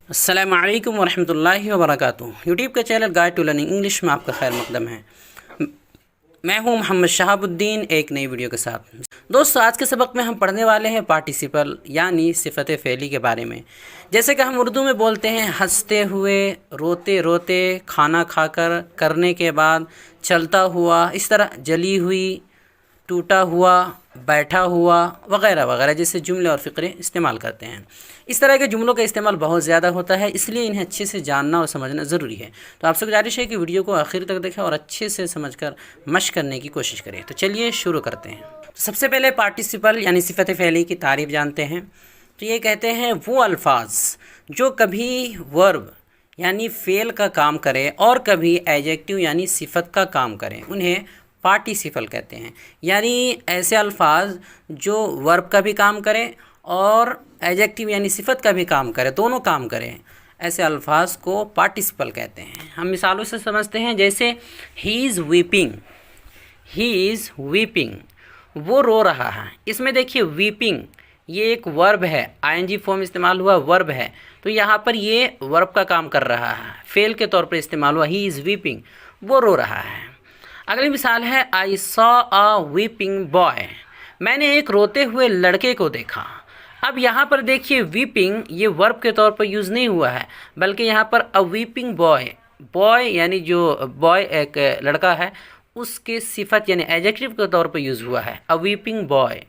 अस्सलामु अलैकुम वरहमतुल्लाहि वबरकातुहू। यूट्यूब के channel guide to learning English में आपका खैर मकदम है। मैं हूं मोहम्मद शहाबुद्दीन एक नई वीडियो के साथ। दोस्तों, आज के सबक में हम पढ़ने वाले हैं पार्टिसिपल यानी सिफ़त फ़ेली के बारे में। जैसे कि हम उर्दू में बोलते हैं हंसते हुए, रोते रोते, खाना खाकर, करने के बाद, चलता हुआ, इस तरह जली हुई, टूटा हुआ, बैठा हुआ वगैरह वगैरह जैसे जुमले और फ़िक्रे इस्तेमाल करते हैं। इस तरह के जुमलों का इस्तेमाल बहुत ज़्यादा होता है, इसलिए इन्हें अच्छे से जानना और समझना ज़रूरी है। तो आपसे गुजारिश है कि वीडियो को आखिर तक देखें और अच्छे से समझकर मशक़ करने की कोशिश करें। तो चलिए शुरू करते हैं। तो सबसे पहले पार्टिसिपल यानी सिफ़त फ़ेली की तारीफ़ जानते हैं। तो ये कहते हैं वो अल्फाज जो कभी वर्ब यानी फ़ेल का काम करें और कभी एडजेक्टिव यानी सिफ़त का काम करें, उन्हें पार्टिसिपल कहते हैं। यानी ऐसे अल्फाज जो वर्ब का भी काम करें और एडजेक्टिव यानी सिफ़त का भी काम करें, दोनों काम करें, ऐसे अल्फाज को पार्टिसिपल कहते हैं। हम मिसालों से समझते हैं, जैसे he is weeping, he is weeping, वो रो रहा है। इसमें देखिए वीपिंग ये एक वर्ब है, आईएनजी फॉर्म इस्तेमाल हुआ, वर्ब है, तो यहाँ पर ये वर्ब का काम कर रहा है, फेल के तौर पर इस्तेमाल हुआ। ही इज़ वीपिंग, वो रो रहा है। अगली मिसाल है I saw a weeping boy, मैंने एक रोते हुए लड़के को देखा। अब यहाँ पर देखिए वीपिंग ये वर्ब के तौर पर यूज़ नहीं हुआ है, बल्कि यहाँ पर अ वीपिंग बॉय, बॉय यानी जो बॉय एक लड़का है उसके सिफत यानी एडजेक्टिव के तौर पर यूज़ हुआ है। अ वीपिंग बॉय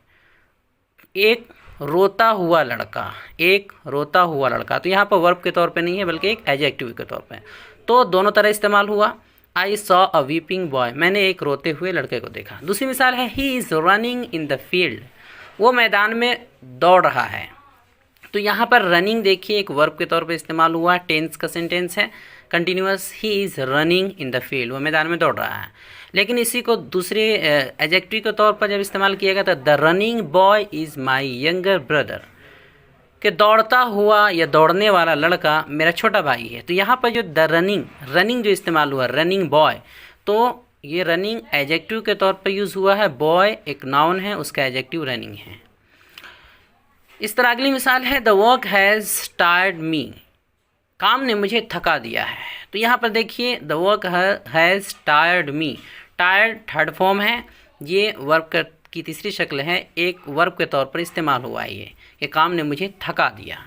एक रोता हुआ लड़का, एक रोता हुआ लड़का, तो यहाँ पर वर्ब के तौर पे नहीं है बल्कि एक एडजेक्टिव के तौर पे, तो दोनों तरह इस्तेमाल हुआ। I saw a weeping boy, मैंने एक रोते हुए लड़के को देखा। दूसरी मिसाल है he is running in the field, वो मैदान में दौड़ रहा है। तो यहाँ पर रनिंग देखिए एक वर्ब के तौर पे इस्तेमाल हुआ, टेंस का सेंटेंस है continuous. He is running in the field, वो मैदान में दौड़ रहा है। लेकिन इसी को दूसरे एडजेक्टिव के तौर पर जब इस्तेमाल किया गया था, the running boy is my younger brother, कि दौड़ता हुआ या दौड़ने वाला लड़का मेरा छोटा भाई है। तो यहाँ पर जो द रनिंग, रनिंग जो इस्तेमाल हुआ रनिंग बॉय, तो ये रनिंग एडजेक्टिव के तौर पर यूज़ हुआ है, बॉय एक नाउन है, उसका एडजेक्टिव रनिंग है। इस तरह अगली मिसाल है द वर्क हैज़ टायर्ड मी, काम ने मुझे थका दिया है। तो यहाँ पर देखिए the work has tired me, tired third form है, ये वर्ब की तीसरी शक्ल है, एक वर्ब के तौर पर इस्तेमाल हुआ है ये कि काम ने मुझे थका दिया।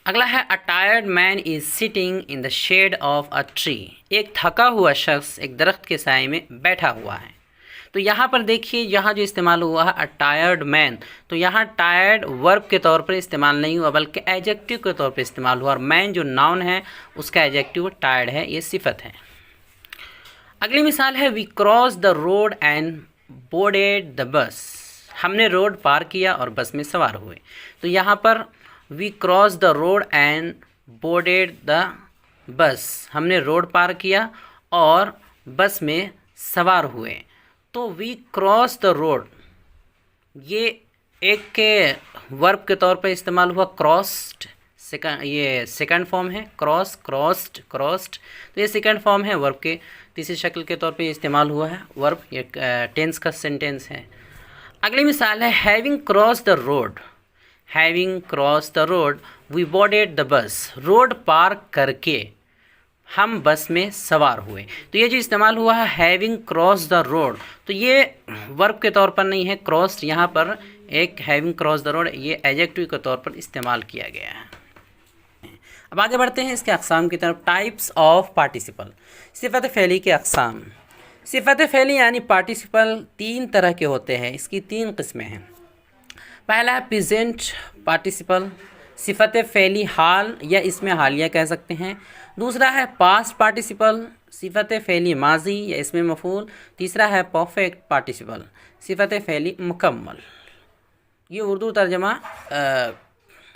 अगला है a tired man is sitting in the shade of a tree, एक थका हुआ शख्स एक दरख्त के साए में बैठा हुआ है। तो यहाँ पर देखिए यहाँ जो इस्तेमाल हुआ है अ टायर्ड मैन, तो यहाँ टायर्ड वर्ब के तौर पर इस्तेमाल नहीं हुआ बल्कि एडजेक्टिव के तौर पर इस्तेमाल हुआ, और मैन जो नाउन है उसका एडजेक्टिव टायर्ड है, ये सिफत है। अगली मिसाल है we cross the road and boarded the bus, हमने रोड पार किया और बस में सवार हुए। तो यहाँ पर we cross the road and boarded the bus, हमने रोड पार किया और बस में सवार हुए। तो वी क्रॉस द रोड ये एक के वर्ब के तौर पर इस्तेमाल हुआ, क्रॉस्ड ये सेकंड फॉर्म है, क्रॉस क्रॉस्ड क्रॉस्ड, तो ये सेकंड फॉर्म है, वर्ब के तीसरी शक्ल के तौर पे इस्तेमाल हुआ है, वर्ब ये टेंस का सेंटेंस है। अगली मिसाल है having cross the road, having cross the road we boarded the bus, रोड पार करके हम बस में सवार हुए। तो ये जो इस्तेमाल हुआ है हैविंग क्रॉस द रोड, तो ये वर्ब के तौर पर नहीं है, क्रॉस यहाँ पर एक हैविंग क्रॉस द रोड ये एडजेक्टिव के तौर पर इस्तेमाल किया गया है। अब आगे बढ़ते हैं इसके अक़साम की तरफ। टाइप्स ऑफ पार्टिसिपल, सिफ़त फ़ेली के अक़साम। सिफ़त फ़ेली यानी पार्टिसिपल तीन तरह के होते हैं, इसकी तीन किस्में हैं। पहला है प्रेजेंट पार्टिसिपल, सिफ़त फ़ेली हाल या इसमें हालिया कह सकते हैं। दूसरा है पास्ट पार्टिसिपल, सिफ़त फ़ेली माजी या इसमें मफ़ूल। तीसरा है परफेक्ट पार्टिसिपल, सिफ़त फ़ेली मुकम्मल। ये उर्दू तर्जमा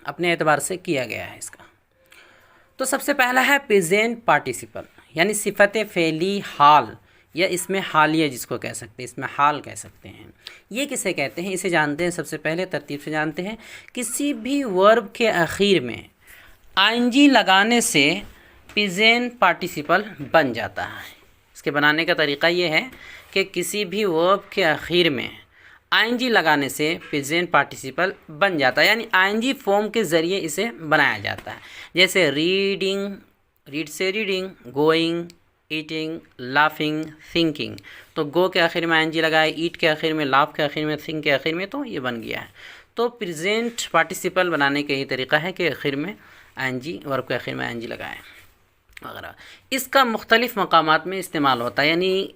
अपने एतबार से किया गया है इसका। तो सबसे पहला है प्रेजेंट पार्टिसिपल यानी सिफ़त फ़ेली हाल या इसमें हालिया जिसको कह सकते हैं, इसमें हाल कह सकते हैं। ये किसे कहते हैं, इसे जानते हैं सबसे पहले तरतीब से जानते हैं। किसी भी वर्ब के आखिर में आईएनजी लगाने से प्रेजेंट पार्टिसिपल बन जाता है। इसके बनाने का तरीक़ा ये है कि किसी भी वर्ब के आखिर में आईएनजी लगाने से प्रेजेंट पार्टिसिपल बन जाता है, यानी आईएनजी फॉर्म के ज़रिए इसे बनाया जाता है। जैसे रीडिंग, रीड से reading, going, eating, laughing, thinking. तो गो के आखिर में आईएनजी लगाए, ईट के आखिर में, लाफ के आखिर में, थिंक के आखिर में, तो ये बन गया है। तो प्रेजेंट पार्टिसिपल बनाने का यही तरीका है कि आखिर में आईएनजी, वर्ब के आखिर में आईएनजी लगाएं वगैरह। इसका मुख्तलिफ़ मकामात में इस्तेमाल होता है, यानी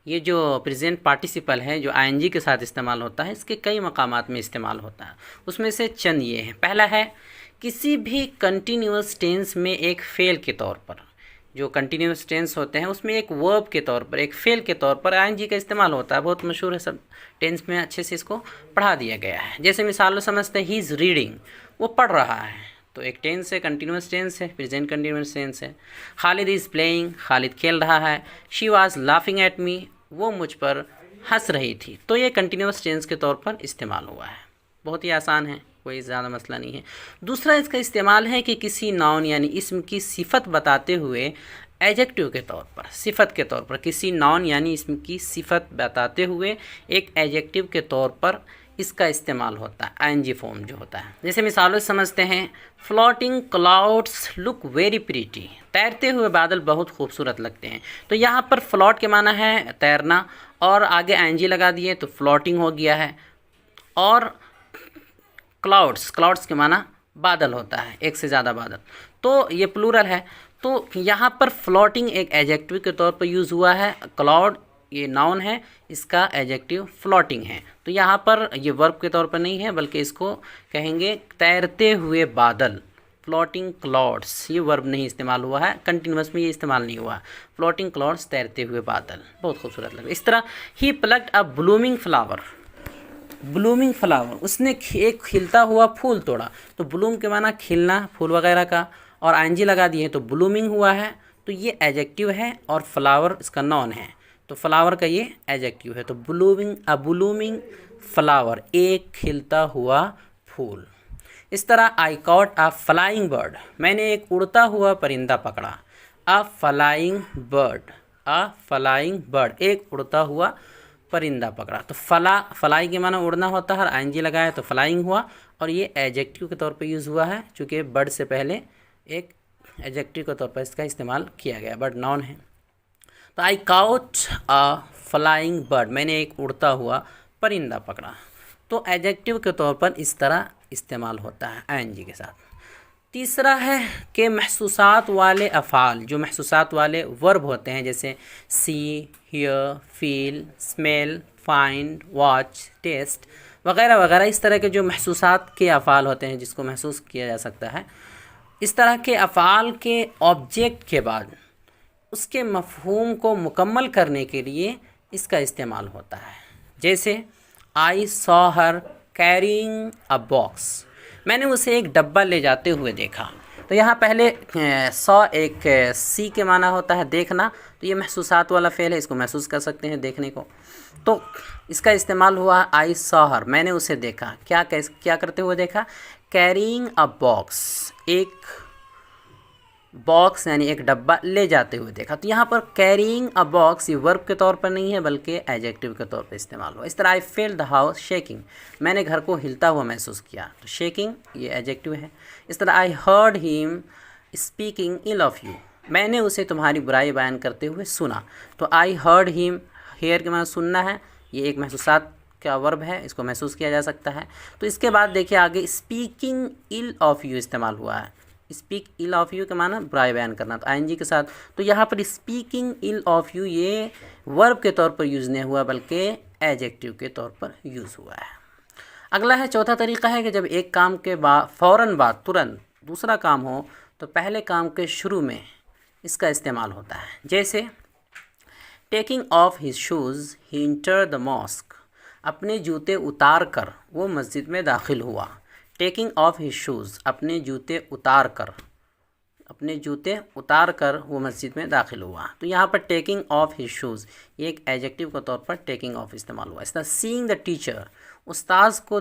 ये जो प्रेजेंट पार्टिसिपल है जो आईएनजी के साथ इस्तेमाल होता है, इसके कई मकामात में इस्तेमाल होता है। उसमें से चंद ये हैं। पहला है किसी भी कंटिन्यूअस टेंस में एक फेल के तौर पर, जो कंटिन्यूअस टेंस होते हैं उसमें एक वर्ब के तौर पर, एक फेल के तौर पर आईएनजी का इस्तेमाल होता है। बहुत मशहूर है, सब टेंस में अच्छे से इसको पढ़ा दिया गया है। जैसे मिसाल समझते हैं, ही इज़ रीडिंग, वो पढ़ रहा है, तो एक टेंस है, कंटिन्यूअस टेंस है, प्रेजेंट कंटिन्यूअस टेंस है। खालिद इज़ प्लेइंग, खालिद खेल रहा है। She was laughing at me, वो मुझ पर हंस रही थी। तो ये कंटिन्यूअस टेंस के तौर पर इस्तेमाल हुआ है। बहुत ही आसान है, कोई ज़्यादा मसला नहीं है। दूसरा इसका इस्तेमाल है कि किसी नाउन यानी इसम की सिफत बताते हुए एडजेक्टिव के तौर पर, सिफत के तौर पर, किसी नाउन यानी इसम की सिफत बताते हुए एक एडजेक्टिव के तौर पर इसका इस्तेमाल होता है, आईएनजी फॉर्म जो होता है। जैसे मिसालों से समझते हैं, floating clouds look very pretty, तैरते हुए बादल बहुत खूबसूरत लगते हैं। तो यहाँ पर फ्लॉट के माना है तैरना, और आगे आईएनजी लगा दिए तो फ्लोटिंग हो गया है। और क्लाउड्स, क्लाउड्स के माना बादल होता है, एक से ज़्यादा बादल, तो ये प्लूरल है। तो यहाँ पर फ्लोटिंग एक एडजेक्टिव के तौर पर यूज़ हुआ है, क्लाउड ये नाउन है, इसका एडजेक्टिव फ्लोटिंग है। तो यहाँ पर ये वर्ब के तौर पर नहीं है, बल्कि इसको कहेंगे तैरते हुए बादल, फ्लोटिंग क्लाउड्स। ये वर्ब नहीं इस्तेमाल हुआ है, कंटिन्यूअस में ये इस्तेमाल नहीं हुआ। फ्लोटिंग क्लाउड्स, तैरते हुए बादल, बहुत खूबसूरत लगे। इस तरह ही प्लक्ड अ ब्लूमिंग फ्लावर, ब्लूमिंग फ्लावर, उसने एक खिलता हुआ फूल तोड़ा। तो ब्लूम के माना खिलना, फूल वगैरह का, और आईएनजी लगा दिए तो ब्लूमिंग हुआ है। तो ये एडजेक्टिव है और फ्लावर इसका नाउन है, तो फ्लावर का ये एडजेक्टिव है। तो ब्लूमिंग, अ ब्लूमिंग फ्लावर, एक खिलता हुआ फूल। इस तरह आई कॉट अ फ्लाइंग बर्ड, मैंने एक उड़ता हुआ परिंदा पकड़ा। A flying bird, a flying bird, एक उड़ता हुआ परिंदा पकड़ा। तो फ्लाई के माना उड़ना होता है, और आईएनजी लगाया तो फ्लाइंग हुआ, और ये एडजेक्टिव के तौर पे यूज़ हुआ है, चूँकि बर्ड से पहले एक एडजेक्टिव के तौर पर इसका इस्तेमाल किया गया, बर्ड नाउन है। तो आई काउट अ फ्लाइंग बर्ड, मैंने एक उड़ता हुआ परिंदा पकड़ा। तो एडजेक्टिव के तौर पर इस तरह इस्तेमाल होता है आईएनजी के साथ। तीसरा है कि महसूसात वाले अफ़ाल, जो महसूसात वाले वर्ब होते हैं, जैसे see, hear, feel, smell, find, watch, taste वगैरह वगैरह, इस तरह के जो महसूसात के अफ़ाल होते हैं जिसको महसूस किया जा सकता है, इस तरह के अफ़ाल के ऑब्जेक्ट के बाद उसके मफ़हूम को मुकम्मल करने के लिए इसका इस्तेमाल होता है। जैसे I saw her carrying a box, मैंने उसे एक डब्बा ले जाते हुए देखा। तो यहाँ पहले सॉ एक सी के माना होता है देखना, तो ये महसूसात वाला फ़ेल है, इसको महसूस कर सकते हैं देखने को। तो इसका इस्तेमाल हुआ आई सॉ हर, मैंने उसे देखा, क्या करते हुए देखा, कैरिंग अ बॉक्स, एक बॉक्स यानी एक डब्बा ले जाते हुए देखा। तो यहाँ पर कैरिंग अ बॉक्स ये वर्ब के तौर पर नहीं है, बल्कि एडजेक्टिव के तौर पर इस्तेमाल हुआ। इस तरह I felt the house shaking, मैंने घर को हिलता हुआ महसूस किया, तो शेकिंग ये एडजेक्टिव है। इस तरह I heard him speaking ill of you, मैंने उसे तुम्हारी बुराई बयान करते हुए सुना। तो आई हर्ड हिम, हेयर के माना सुनना है, ये एक महसूसात का वर्ब है, इसको महसूस किया जा सकता है। तो इसके बाद देखिए आगे स्पीकिंग इल ऑफ यू इस्तेमाल हुआ है। स्पीक इल ऑफ यू के माना बुराई बयान करना, तो आईएनजी के साथ। तो यहाँ पर स्पीकिंग इल ऑफ यू ये वर्ब के तौर पर यूज़ नहीं हुआ, बल्कि एडजेक्टिव के तौर पर यूज़ हुआ है। अगला है, चौथा तरीका है कि जब एक काम के बाद फ़ौरन बाद तुरंत दूसरा काम हो, तो पहले काम के शुरू में इसका इस्तेमाल होता है। जैसे taking of his shoes he enter the mosque, अपने जूते उतार कर वो मस्जिद में दाखिल हुआ। टेकिंग ऑफ हिज शूज़, अपने जूते उतार कर वो मस्जिद में दाखिल हुआ। तो यहाँ पर टेकिंग ऑफ हिज शूज़ ये एक एडजेक्टिव के तौर पर टेकिंग ऑफ इस्तेमाल हुआ। इस तरह सीइंग द टीचर, उस्ताद को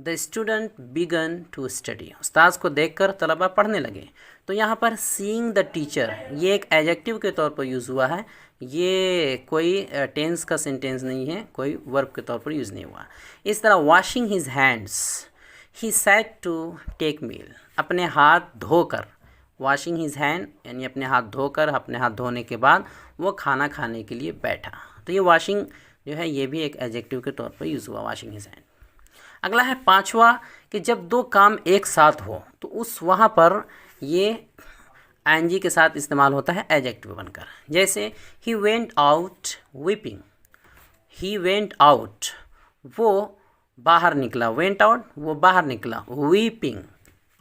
the student began to study, उस्ताद को देखकर तलबा पढ़ने लगे। तो यहाँ पर सीइंग द टीचर ये एक एडजेक्टिव के तौर पर यूज़ हुआ है, ये कोई टेंस का सेंटेंस नहीं है, कोई वर्ब के तौर पर यूज़ नहीं हुआ। इस तरह washing his hands, he sat to take meal, अपने हाथ धोकर, वॉशिंग हिज हैंड यानी अपने हाथ धोकर, अपने हाथ धोने के बाद वो खाना खाने के लिए बैठा। तो ये वॉशिंग जो है ये भी एक एडजेक्टिव के तौर पर यूज़ हुआ, वॉशिंग हिज हैंड। अगला है पांचवा कि जब दो काम एक साथ हो तो उस वहाँ पर ये आईएनजी के साथ इस्तेमाल होता है एडजेक्टिव बनकर। जैसे he went out weeping, he went out वो बाहर निकला, वेंट आउट वो बाहर निकला, वीपिंग,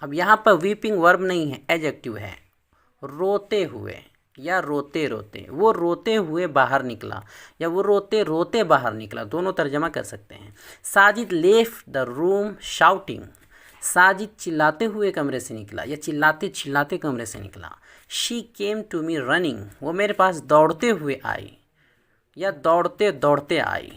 अब यहाँ पर वीपिंग वर्ब नहीं है, एडजेक्टिव है, रोते हुए या रोते रोते, वो रोते हुए बाहर निकला या वो रोते रोते बाहर निकला, दोनों तर्जमा कर सकते हैं। Sajid left the room shouting, Sajid चिल्लाते हुए कमरे से निकला या चिल्लाते चिल्लाते कमरे से निकला। She came to me running, वो मेरे पास दौड़ते हुए आई या दौड़ते दौड़ते आई।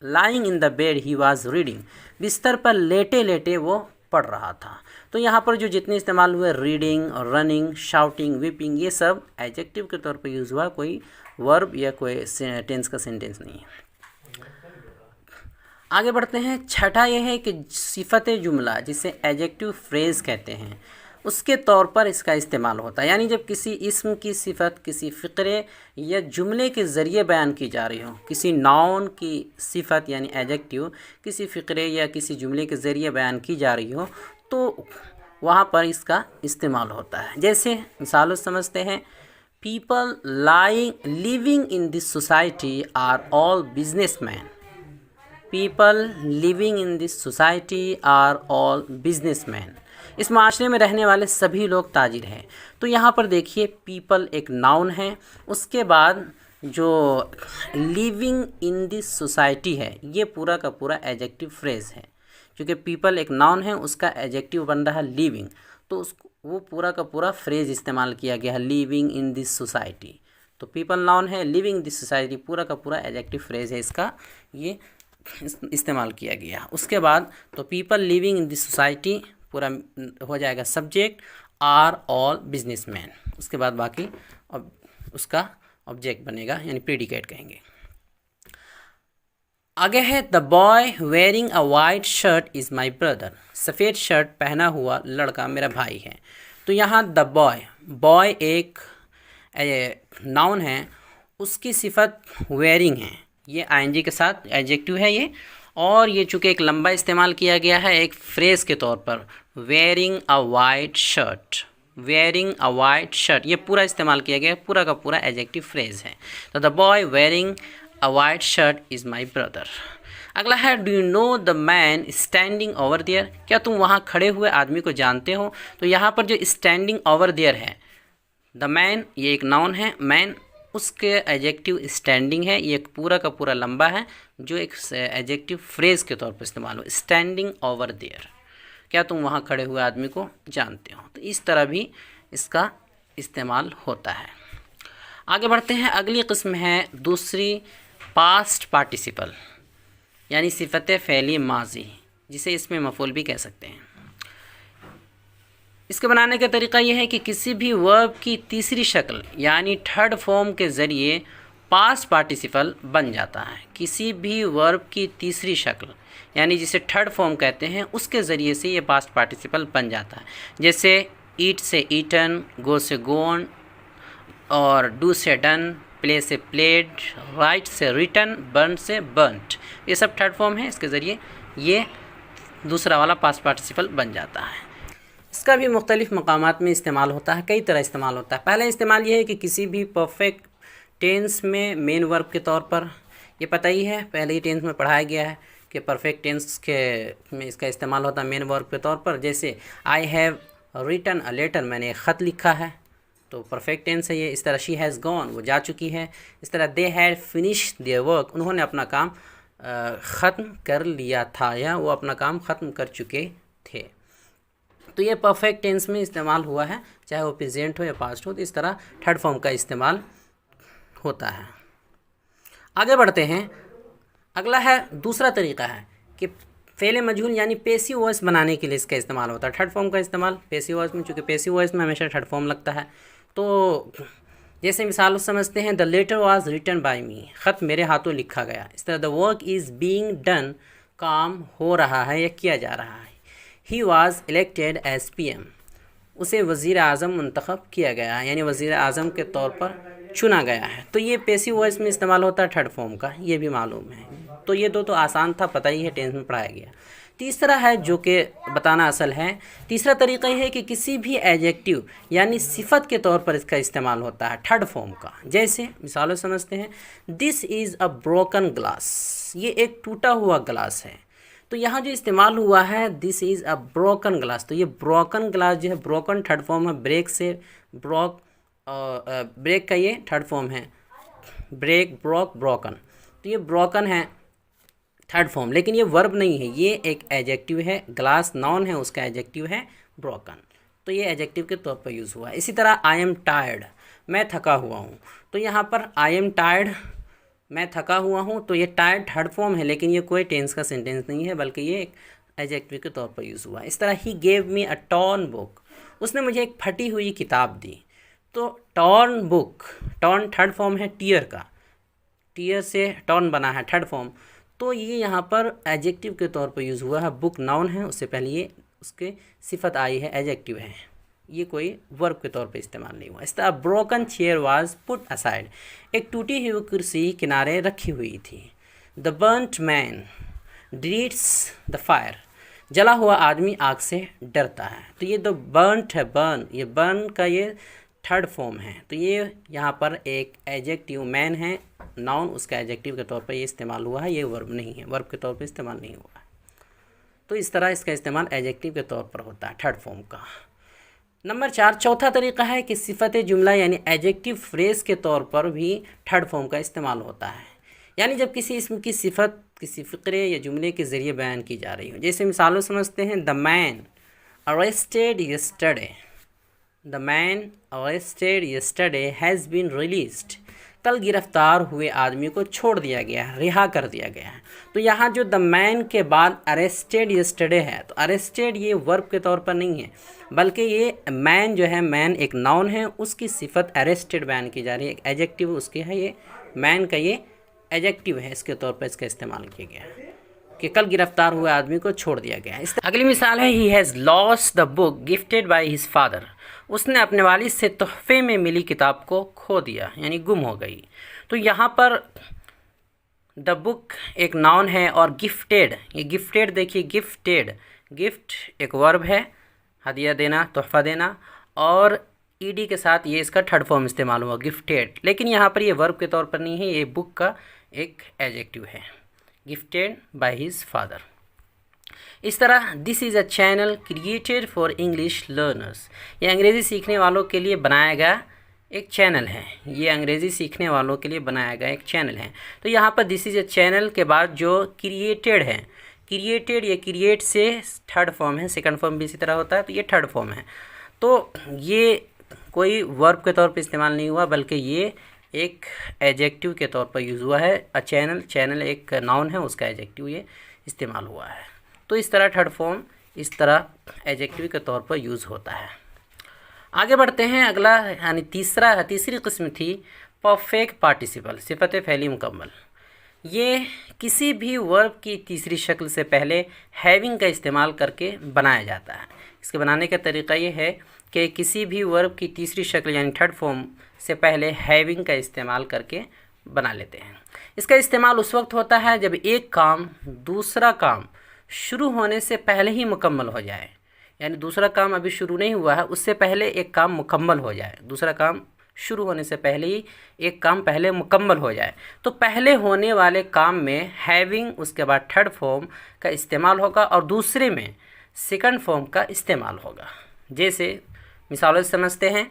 Lying in the bed he was reading, बिस्तर पर लेटे लेटे वो पढ़ रहा था। तो यहाँ पर जो जितने इस्तेमाल हुए रीडिंग और रनिंग, शाउटिंग, वीपिंग, ये सब एडजेक्टिव के तौर पर यूज़ हुआ, कोई वर्ब या कोई टेंस का सेंटेंस नहीं है। आगे बढ़ते हैं। छठा ये है कि सिफत जुमला जिसे एडजेक्टिव फ्रेज़ कहते हैं उसके तौर पर इसका इस्तेमाल होता है। यानी जब किसी इस्म की सिफत किसी फ़िक्रे या जुमले के ज़रिए बयान की जा रही हो, किसी नाउन की सिफत यानी एडजेक्टिव किसी फ़िक्रे या किसी जुमले के ज़रिए बयान की जा रही हो तो वहाँ पर इसका इस्तेमाल होता है। जैसे मिसाल समझते हैं, people living in this society are all businessman, people living in this society are all businessman, इस माशरे में रहने वाले सभी लोग ताजिर हैं। तो यहाँ पर देखिए पीपल एक नाउन है, उसके बाद जो लिविंग इन दिस सोसाइटी है ये पूरा का पूरा एडजेक्टिव फ्रेज़ है। क्योंकि पीपल एक नाउन है, उसका एडजेक्टिव बन रहा है लिविंग, तो उसको वो पूरा का पूरा फ्रेज़ इस्तेमाल किया गया है, लिविंग इन दिस सोसाइटी। तो पीपल नाउन है, लिविंग दिस सोसाइटी पूरा का पूरा एडजेक्टिव फ्रेज़ है, इसका ये इस्तेमाल किया गया। उसके बाद तो people living in this society पूरा हो जाएगा सब्जेक्ट, आर ऑल बिजनेसमैन, उसके बाद बाकी अब उसका ऑब्जेक्ट बनेगा यानी प्रेडिकेट कहेंगे। आगे है the boy wearing a white shirt is my brother, सफ़ेद शर्ट पहना हुआ लड़का मेरा भाई है। तो यहाँ द बॉय, बॉय एक नाउन है, उसकी सिफत वेयरिंग है, ये आईएनजी के साथ एडजेक्टिव है ये, और ये चूँकि एक लंबा इस्तेमाल किया गया है एक फ्रेज़ के तौर पर, wearing a white shirt, wearing a white shirt, ये पूरा इस्तेमाल किया गया है, पूरा का पूरा एडजेक्टिव फ्रेज़ है। तो the boy wearing a white shirt is my brother. अगला है do you know the man standing over there, क्या तुम वहाँ खड़े हुए आदमी को जानते हो। तो यहाँ पर जो स्टैंडिंग ओवर देयर है, द मैन ये एक नाउन है, मैन उसके एडजेक्टिव स्टैंडिंग है, ये एक पूरा का पूरा लंबा है जो एक एडजेक्टिव फ्रेज़ के तौर पर इस्तेमाल हो, स्टैंडिंग ओवर देयर, क्या तुम वहाँ खड़े हुए आदमी को जानते हो। तो इस तरह भी इसका इस्तेमाल होता है। आगे बढ़ते हैं। अगली किस्म है दूसरी पास्ट पार्टिसिपल यानी सिफत फ़ेली माजी, जिसे इसमें मफ़ूल भी कह सकते हैं। इसके बनाने का तरीका यह है कि किसी भी वर्ब की तीसरी शक्ल यानी थर्ड फॉर्म के ज़रिए पास्ट पार्टिसिपल बन जाता है। किसी भी वर्ब की तीसरी शक्ल यानी जिसे थर्ड फॉर्म कहते हैं उसके ज़रिए से ये पास्ट पार्टिसिपल बन जाता है। जैसे ईट से ईटन, गो से गोन, और डू से डन, प्ले से प्लेड, राइट से रिटन, बर्न से बर्नट, ये सब थर्ड फॉर्म है, इसके ज़रिए ये दूसरा वाला पास्ट पार्टिसिपल बन जाता है। इसका भी मुख्तलिफ़ मकामात में इस्तेमाल होता है, कई तरह इस्तेमाल होता है। पहला इस्तेमाल ये है कि किसी भी परफेक्ट टेंस में मेन वर्ब के तौर पर, ये पता ही है पहले ही टेंस में पढ़ाया गया है कि परफेक्ट टेंस के में इसका इस्तेमाल होता है मेन वर्ब के तौर पर। जैसे I have written a letter, मैंने एक ख़त लिखा है, तो परफेक्ट टेंस है ये। इस तरह शी हैज़ गॉन, वो जा चुकी है। इस तरह they had finished their work, उन्होंने अपना काम ख़त्म कर लिया था या वो अपना काम ख़त्म कर चुके थे। तो ये परफेक्ट टेंस में इस्तेमाल हुआ है, चाहे वो प्रेजेंट हो या पास्ट हो। तो इस तरह थर्ड फॉर्म का इस्तेमाल होता है। आगे बढ़ते हैं। अगला है दूसरा तरीका है कि फ़ेल मजहूल यानी पेसिव वॉइस बनाने के लिए इसका इस्तेमाल होता है। थर्ड फॉर्म का इस्तेमाल पेसिव वॉइस में, चूँकि पेसिव वॉइस में हमेशा थर्ड फॉर्म लगता है। तो जैसे मिसाल समझते हैं, the letter was written by me, ख़त मेरे हाथों लिखा गया। इस तरह the work is being done, काम हो रहा है या किया जा रहा है। He was elected as PM, उसे वज़ीर आज़म मुंतखब किया गया, यानी वज़ीर आज़म के तौर पर चुना गया है। तो ये पेसिव वॉइस में इस्तेमाल होता है थर्ड फॉर्म का, ये भी मालूम है। तो ये दो तो आसान था, पता ही है, टेंथ में पढ़ाया गया। तीसरा है जो कि बताना असल है, तीसरा तरीका ये है कि किसी भी एडजेक्टिव यानी सिफत के तौर पर इसका इस्तेमाल होता है थर्ड फॉर्म का। जैसे मिसालों समझते हैं, this is a broken glass, ये एक टूटा हुआ ग्लास है। तो यहाँ जो इस्तेमाल हुआ है this is a broken glass, तो ये ब्रोकन ग्लास जो है, ब्रोकन थर्ड फॉर्म है, ब्रेक से ब्रोक, ब्रेक का ये थर्ड फॉर्म है, ब्रेक, ब्रोक, ब्रोकन। तो ये ब्रोकन है थर्ड फॉर्म, लेकिन ये वर्ब नहीं है, ये एक एडजेक्टिव है। ग्लास नाउन है, उसका एडजेक्टिव है ब्रोकन, तो ये एडजेक्टिव के तौर पर यूज़ हुआ है। इसी तरह आई एम टायर्ड, मैं थका हुआ हूँ। तो यहाँ पर आई एम टायर्ड, मैं थका हुआ हूँ, तो ये टायर्ड थर्ड फॉर्म है, लेकिन ये कोई टेंस का सेंटेंस नहीं है, बल्कि ये एक एडजेक्टिव के तौर पर यूज़ हुआ है। इस तरह he gave me a torn book, उसने मुझे एक फटी हुई किताब दी। तो torn book, torn third form है टीयर का, टीयर से टॉर्न बना है थर्ड फॉर्म, तो ये यहाँ पर एडजेक्टिव के तौर पर यूज़ हुआ है। बुक नाउन है, उससे पहले ये उसके सिफत आई है, एडजेक्टिव है, ये कोई वर्ब के तौर पे इस्तेमाल नहीं हुआ। इस तरह broken chair was put aside, एक टूटी हुई कुर्सी किनारे रखी हुई थी। The burnt man dreads the fire, जला हुआ आदमी आग से डरता है। तो ये द बर्न्ट है, बर्न, ये बर्न का ये थर्ड फॉर्म है। तो ये यहाँ पर एक एडजेक्टिव, मैन है नाउन, उसका एडजेक्टिव के तौर पर ये इस्तेमाल हुआ है, ये वर्ब नहीं है, वर्ब के तौर पर इस्तेमाल नहीं हुआ है। तो इस तरह इसका इस्तेमाल एडजेक्टिव के तौर पर होता है थर्ड फॉर्म का। नंबर 4, चौथा तरीका है कि सिफत जुमला यानी एडजेक्टिव फ्रेज़ के तौर पर भी थर्ड फॉर्म का इस्तेमाल होता है, यानी जब किसी इसम की सिफत किसी फ़िक्रे या जुमले के ज़रिए बयान की जा रही हो। जैसे मिसालों समझते हैं, the man arrested yesterday, the man arrested yesterday has been released, कल गिरफ्तार हुए आदमी को छोड़ दिया गया है, रिहा कर दिया गया है। तो यहाँ जो द मैन के बाद अरेस्टेड यस्टरडे है, तो अरेस्टेड ये वर्ब के तौर पर नहीं है, बल्कि ये मैन जो है, मैन एक नाउन है, उसकी सिफत अरेस्टेड बयान की जा रही है, एक एडजेक्टिव उसके है, ये मैन का ये एडजेक्टिव है, इसके तौर पर इसका इस्तेमाल किया गया है कि कल गिरफ्तार हुए आदमी को छोड़ दिया गया है। अगली मिसाल है, he has lost the book gifted by his father, उसने अपने वालिद से तोहफे में मिली किताब को खो दिया, यानी गुम हो गई। तो यहाँ पर द बुक एक नाउन है और गिफ्टेड, ये गिफ्टेड देखिए, गिफ्टेड, गिफ्ट एक वर्ब है, हदिया देना, तोहफा देना, और ईडी के साथ ये इसका थर्ड फॉर्म इस्तेमाल हुआ गिफ्टेड, लेकिन यहाँ पर ये वर्ब के तौर पर नहीं है, ये बुक का एक एडजेक्टिव है, गिफ्टेड बाय हिज फादर। इस तरह this is a channel created for English learners, ये अंग्रेज़ी सीखने वालों के लिए बनाया गया एक चैनल है, ये अंग्रेज़ी सीखने वालों के लिए बनाया गया एक चैनल है। तो यहाँ पर दिस इज़ अ चैनल के बाद जो क्रिएटेड है, क्रिएटेड ये क्रिएट से थर्ड फॉर्म है, सेकंड फॉर्म भी इसी तरह होता है, तो ये थर्ड फॉर्म है। तो ये कोई वर्ब के तौर पर इस्तेमाल नहीं हुआ, बल्कि ये एक एडजेक्टिव के तौर पर यूज़ हुआ है। अ चैनल, चैनल एक नाउन है, उसका एडजेक्टिव ये इस्तेमाल हुआ है। तो इस तरह थर्ड फॉर्म इस तरह एडजेक्टिव के तौर पर यूज़ होता है। आगे बढ़ते हैं, अगला यानी तीसरी किस्म थी परफेक्ट पार्टिसिपल, सिफत फ़ेली मुकम्मल। ये किसी भी वर्ब की तीसरी शक्ल से पहले हैविंग का इस्तेमाल करके बनाया जाता है। इसके बनाने का तरीका ये है कि किसी भी वर्ब की तीसरी शक्ल यानी थर्ड फॉर्म से पहले हैविंग का इस्तेमाल करके बना लेते हैं। इसका इस्तेमाल उस वक्त होता है जब एक काम दूसरा काम शुरू होने से पहले ही मुकम्मल हो जाए, यानी दूसरा काम अभी शुरू नहीं हुआ है, उससे पहले एक काम मुकम्मल हो जाए, दूसरा काम शुरू होने से पहले ही एक काम पहले मुकम्मल हो जाए। तो पहले होने वाले काम में हैविंग, उसके बाद थर्ड फॉर्म का इस्तेमाल होगा और दूसरे में सेकंड फॉर्म का इस्तेमाल होगा। जैसे मिसालों से समझते हैं,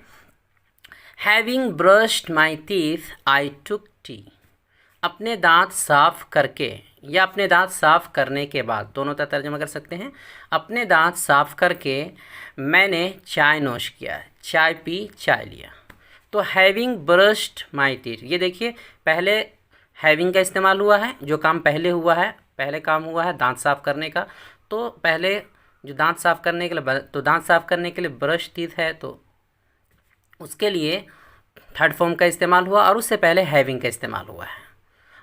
having brushed my teeth I took T, अपने दांत साफ करके या अपने दांत साफ करने के बाद, दोनों का तर्जुमा कर सकते हैं। अपने दांत साफ करके मैंने चाय नोश किया, चाय पी, चाय लिया। तो हैविंग ब्रश्ड माई टीथ, ये देखिए पहले हैविंग का इस्तेमाल हुआ है, जो काम पहले हुआ है पहले काम हुआ है दांत साफ़ करने का, तो पहले जो दांत साफ़ करने के लिए दांत साफ़ करने के लिए ब्रश टीथ है, तो उसके लिए थर्ड फॉर्म का इस्तेमाल हुआ और उससे पहले हैविंग का इस्तेमाल हुआ है।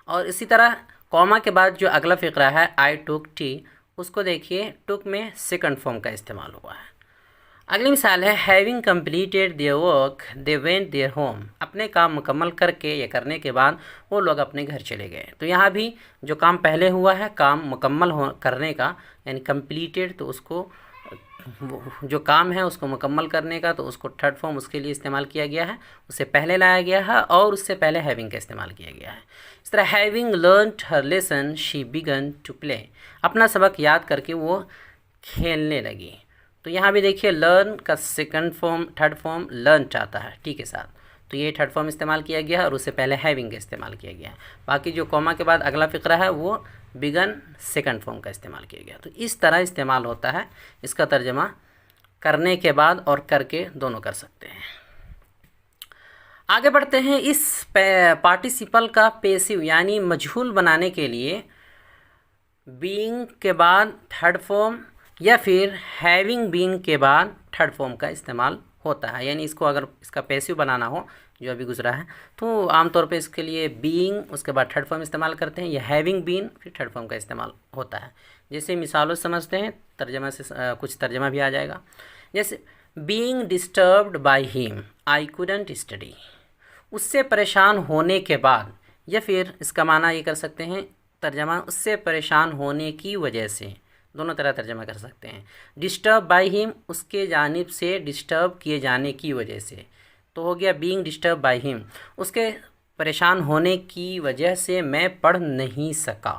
और इसी तरह कॉमा के बाद जो अगला फ़िक्रा है आई टुक टी, उसको देखिए टुक में सेकंड फॉर्म का इस्तेमाल हुआ है। अगली मिसाल है having completed their work they went their home, अपने काम मुकम्मल करके या करने के बाद वो लोग अपने घर चले गए। तो यहाँ भी जो काम पहले हुआ है काम मुकम्मल करने का यानी कम्प्लीटेड, तो उसको जो काम है उसको मुकम्मल करने का, तो उसको थर्ड फॉर्म उसके लिए इस्तेमाल किया गया है, उससे पहले लाया गया है और उससे पहले हैविंग का इस्तेमाल किया गया है। इस तरह having learned her lesson she began to play, अपना सबक याद करके वो खेलने लगी। तो यहाँ भी देखिए लर्न का second form third form learn आता है टी के साथ, तो ये थर्ड फॉर्म इस्तेमाल किया गया है और उससे पहले हैविंग का इस्तेमाल किया गया है। बाकी जो कॉमा के बाद अगला फ़िक्रा है वो बिगन सेकंड फॉर्म का इस्तेमाल किया गया। तो इस तरह इस्तेमाल होता है, इसका तर्जमा करने के बाद और करके दोनों कर सकते हैं। आगे बढ़ते हैं। इस पार्टिसिपल का पैसिव यानी मजहूल बनाने के लिए बीइंग के बाद थर्ड फॉर्म या फिर हैविंग बीन के बाद थर्ड फॉर्म का इस्तेमाल होता है। यानी इसको अगर इसका पैसिव बनाना हो जो अभी गुजरा है, तो आमतौर पे इसके लिए बीइंग उसके बाद थर्ड फॉर्म इस्तेमाल करते हैं, या हैविंग बीन फिर थर्ड फॉर्म का इस्तेमाल होता है। जैसे मिसालों से समझते हैं, तर्जमा से कुछ तर्जमा भी आ जाएगा। जैसे being disturbed by him I couldn't study, उससे परेशान होने के बाद, या फिर इसका माना ये कर सकते हैं तर्जमा उससे परेशान होने की वजह से, दोनों तरह तर्जमा कर सकते हैं। डिस्टर्ब बाय हिम उसके जानिब से डिस्टर्ब किए जाने की वजह से, तो हो गया बीइंग डिस्टर्ब बाय हिम, उसके परेशान होने की वजह से मैं पढ़ नहीं सका।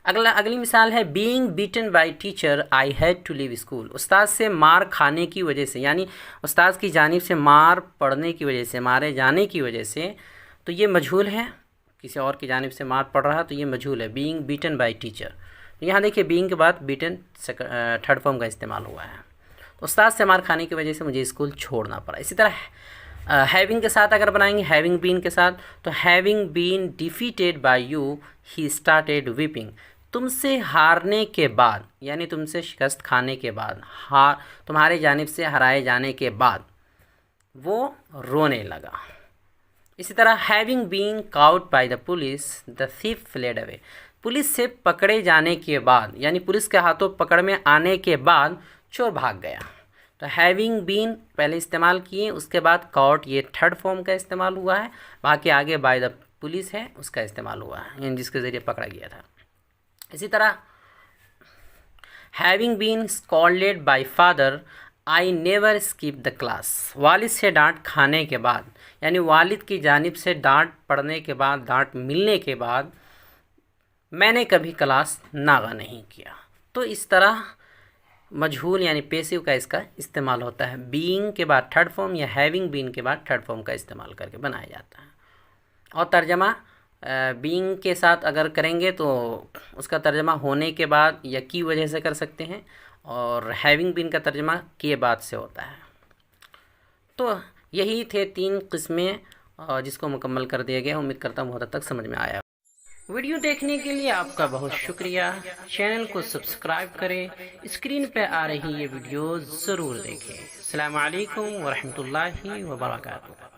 अगली मिसाल है being beaten by teacher I had to leave school, उस्ताद से मार खाने की वजह से, यानी उस्ताद की जानिब से मार पड़ने की वजह से, मारे जाने की वजह से, तो ये मजहूल है, किसी और की जानिब से मार पड़ रहा तो ये मजहूल है बीइंग बीटन बाय टीचर। तो यहाँ देखिए बीइंग के बाद बीटन थर्ड फॉर्म का इस्तेमाल हुआ है, तो उस्ताद से मार खाने की वजह से मुझे स्कूल छोड़ना पड़ा। इसी तरह हैविंग के साथ अगर बनाएंगे हैविंग बीन के साथ, तो having been defeated by you he started weeping, तुमसे हारने के बाद यानी तुमसे शिकस्त खाने के बाद, तुम्हारे जानिब से हराए जाने के बाद वो रोने लगा। इसी तरह having been caught by the police the thief fled away, police से पकड़े जाने के बाद यानी पुलिस के हाथों पकड़ में आने के बाद चोर भाग गया। तो हैविंग बीन पहले इस्तेमाल किए, उसके बाद काउट ये थर्ड फॉर्म का इस्तेमाल हुआ है, बाकी आगे बाय द पुलिस है उसका इस्तेमाल हुआ है, यानी जिसके ज़रिए पकड़ा गया था। इसी तरह having been scolded by father I never skip the class, वालिद से डांट खाने के बाद यानी वालिद की जानिब से डांट पड़ने के बाद, डांट मिलने के बाद मैंने कभी क्लास नागा नहीं किया। तो इस तरह मजहूल यानी पैसिव का इसका इस्तेमाल होता है, बीइंग के बाद थर्ड फॉर्म या हैविंग बीन के बाद थर्ड फॉर्म का इस्तेमाल करके बनाया जाता है। और तर्जमा बीइंग के साथ अगर करेंगे तो उसका तर्जमा होने के बाद या की वजह से कर सकते हैं, और हैविंग बीन का तर्जमा किए बाद से होता है। तो यही थे 3 किस्में जिसको मुकम्मल कर दिया गया। उम्मीद करता हूँ बहुत हद तक समझ में आया। वीडियो देखने के लिए आपका बहुत शुक्रिया। चैनल को सब्सक्राइब करें, स्क्रीन पे आ रही ये वीडियो ज़रूर देखें। अस्सलामु अलैकुम वरहमतुल्लाहि वबरकातुहू।